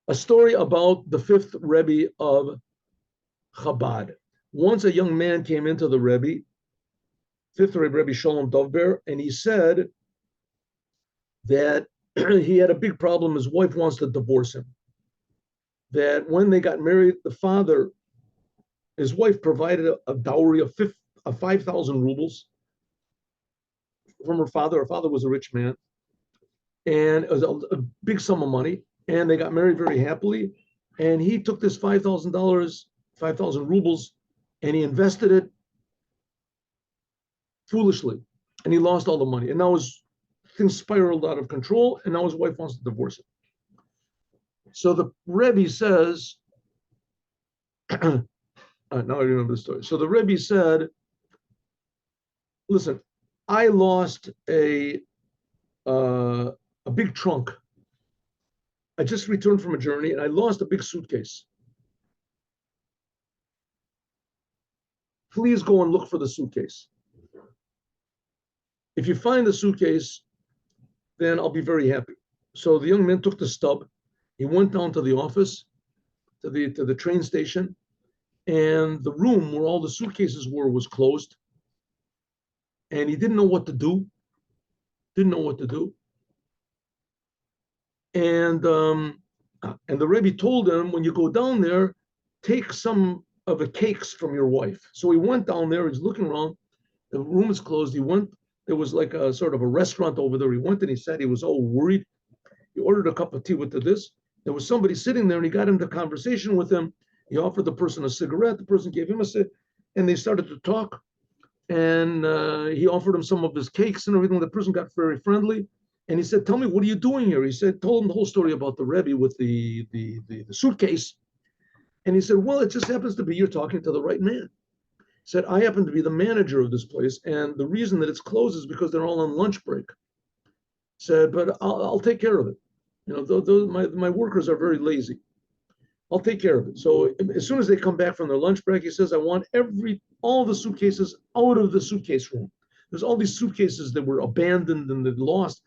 A story about the fifth Rebbe of Chabad. Once a young man came into the Rebbe, fifth Rebbe Shalom Dovber, and he said that he had a big problem. His wife wants to divorce him. That when they got married, his wife provided a dowry of 5,000 rubles from her father. Her father was a rich man, and it was a big sum of money. And they got married very happily. And he took this $5,000, 5,000 rubles, and he invested it foolishly, and he lost all the money. And now things spiraled out of control, and now his wife wants to divorce him. So the Rebbe says, now I remember the story. So the Rebbe said, listen, I lost a big trunk. I just returned from a journey, and I lost a big suitcase. Please go and look for the suitcase. If you find the suitcase, then I'll be very happy. So the young man took the stub. He went down to the office, to the train station, and the room where all the suitcases were was closed. And he didn't know what to do. And the Rebbe told him, when you go down there, take some of the cakes from your wife. So he went down there. He's looking around. The room is closed. He went. There was like a sort of a restaurant over there. He went and he said he was all worried. He ordered a cup of tea with this. There was somebody sitting there, and he got into conversation with him. He offered the person a cigarette. The person gave him a cigarette, and they started to talk. And he offered him some of his cakes and everything. The person got very friendly. And he said, tell me, what are you doing here? He said, told him the whole story about the Rebbe with the suitcase. And he said, well, it just happens to be you're talking to the right man. He said, I happen to be the manager of this place, and the reason that it's closed is because they're all on lunch break. He said, but I'll take care of it. You know, my workers are very lazy. I'll take care of it. So as soon as they come back from their lunch break, he says, I want all the suitcases out of the suitcase room. There's all these suitcases that were abandoned and that lost.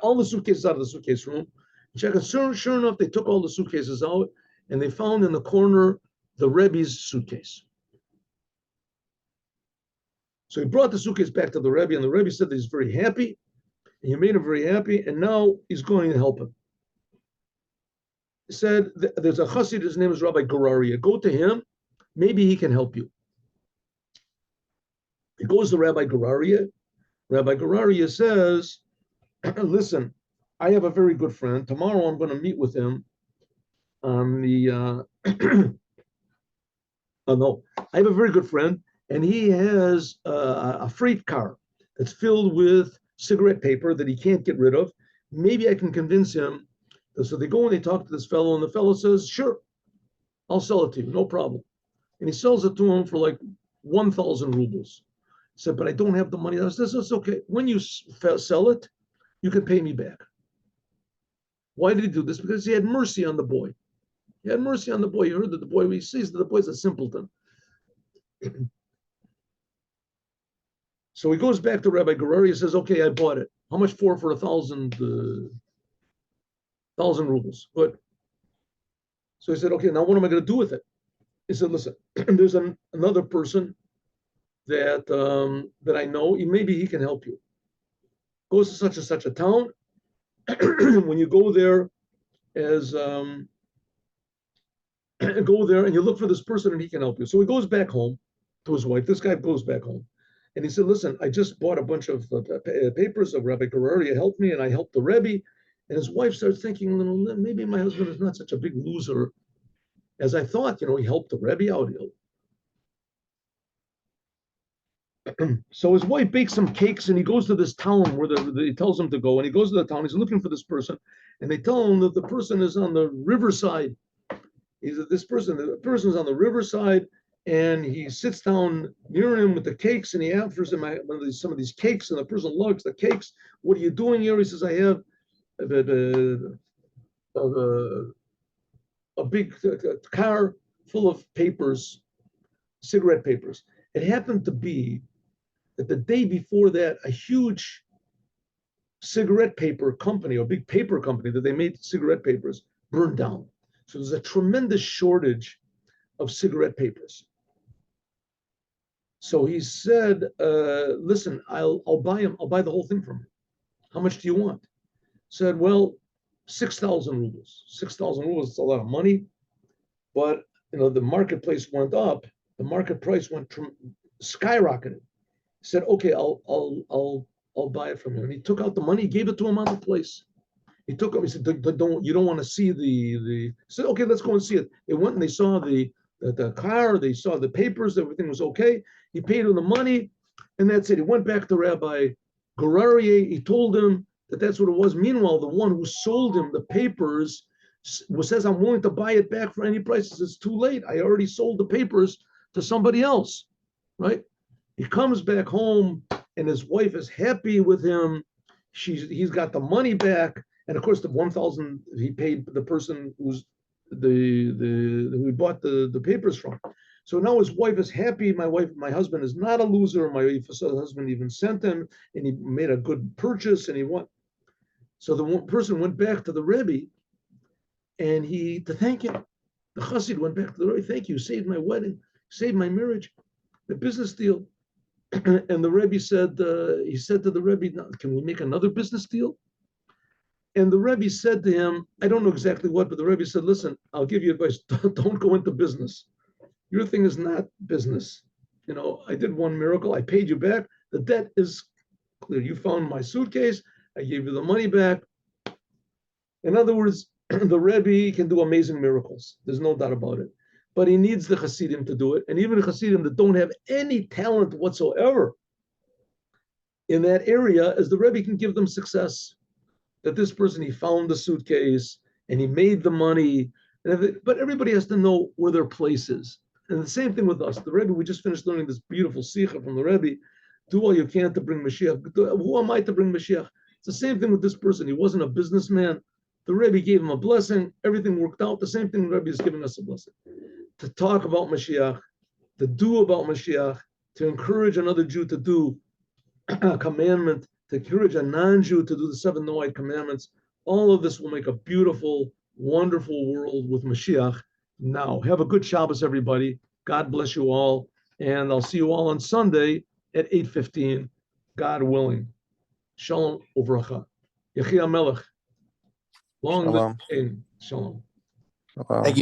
All the suitcases out of the suitcase room. Check it. Sure enough, they took all the suitcases out, and they found in the corner the Rebbe's suitcase. So he brought the suitcase back to the Rebbe, and the Rebbe said that he's very happy, and he made him very happy, and now he's going to help him. He said, there's a Chassid, his name is Rabbi Gararia. Go to him, maybe he can help you. He goes to Rabbi Gararia. Rabbi Gararia says, listen, I have a very good friend. Tomorrow I'm going to meet with him on the, I have a very good friend, and he has a freight car that's filled with cigarette paper that he can't get rid of. Maybe I can convince him. So they go and they talk to this fellow, and the fellow says, sure, I'll sell it to you, no problem. And he sells it to him for like 1,000 rubles. He said, but I don't have the money. I said, it's okay. When you sell it, you can pay me back. Why did he do this? Because he had mercy on the boy. He had mercy on the boy. He heard that the boy, he sees that the boy's a simpleton. So he goes back to Rabbi Gerari and says, okay, I bought it. How much for 1,000 rubles? Good. So he said, okay, now what am I going to do with it? He said, listen, there's another person that I know. Maybe he can help you. Goes to such and such a town. When you go there, go there and you look for this person and he can help you. So he goes back home to his wife. This guy goes back home. And he said, listen, I just bought a bunch of papers of Rabbi Gerari. Helped me, and I helped the Rebbe. And his wife starts thinking, maybe my husband is not such a big loser as I thought. He helped the Rebbe out. So his wife bakes some cakes, and he goes to this town where he tells him to go. And he goes to the town. He's looking for this person, and they tell him that the person is on the riverside. The person's on the riverside, and he sits down near him with the cakes, and he offers him some of these cakes, and the person lugs the cakes. What are you doing here? He says, I have a big car full of papers, cigarette papers. It happened to be that the day before that, a huge cigarette paper company, or big paper company that they made cigarette papers, burned down. So there's a tremendous shortage of cigarette papers. So he said, listen, I'll buy him. I'll buy the whole thing from him. How much do you want? Said, well, 6,000 rubles. 6,000 rubles is a lot of money, but the marketplace went up. The market price went skyrocketed. He said, okay, I'll buy it from him. And he took out the money, gave it to him on the place. He took him. He said, you don't want to see the. He said, okay, let's go and see it. They went and they saw the car. They saw the papers. Everything was okay. He paid him the money, and that's it. He went back to Rabbi Gorarie. He told him that that's what it was. Meanwhile, the one who sold him the papers says, I'm willing to buy it back for any price. He says, it's too late. I already sold the papers to somebody else, right? He comes back home, and his wife is happy with him. He's got the money back, and of course, the 1,000 he paid the person who he bought the papers from. So now his wife is happy. My husband is not a loser. My husband even sent him, and he made a good purchase, and he won. So the one person went back to the Rebbe, and to thank him. The Chassid went back to the Rebbe. Thank you, saved my wedding, saved my marriage, the business deal. And the Rebbe said, he said to the Rebbe, can we make another business deal? And the Rebbe said to him, I don't know exactly what, but the Rebbe said, listen, I'll give you advice. Don't go into business. Your thing is not business. I did one miracle. I paid you back. The debt is clear. You found my suitcase. I gave you the money back. In other words, the Rebbe can do amazing miracles. There's no doubt about it. But he needs the Chassidim to do it. And even the Chassidim that don't have any talent whatsoever in that area, as the Rebbe can give them success. That this person, he found the suitcase and he made the money. But everybody has to know where their place is. And the same thing with us. The Rebbe, we just finished learning this beautiful sikha from the Rebbe. Do all you can to bring Mashiach. Who am I to bring Mashiach? It's the same thing with this person. He wasn't a businessman. The Rebbe gave him a blessing. Everything worked out. The same thing the Rebbe is giving us a blessing. To talk about Mashiach, to do about Mashiach, to encourage another Jew to do a commandment, to encourage a non-Jew to do the 7 Noahide commandments. All of this will make a beautiful, wonderful world with Mashiach. Now, have a good Shabbos, everybody. God bless you all. And I'll see you all on Sunday at 8:15, God willing. Shalom uvracha. Yechi HaMelech. Long live Shalom. the king. Shalom. Thank you.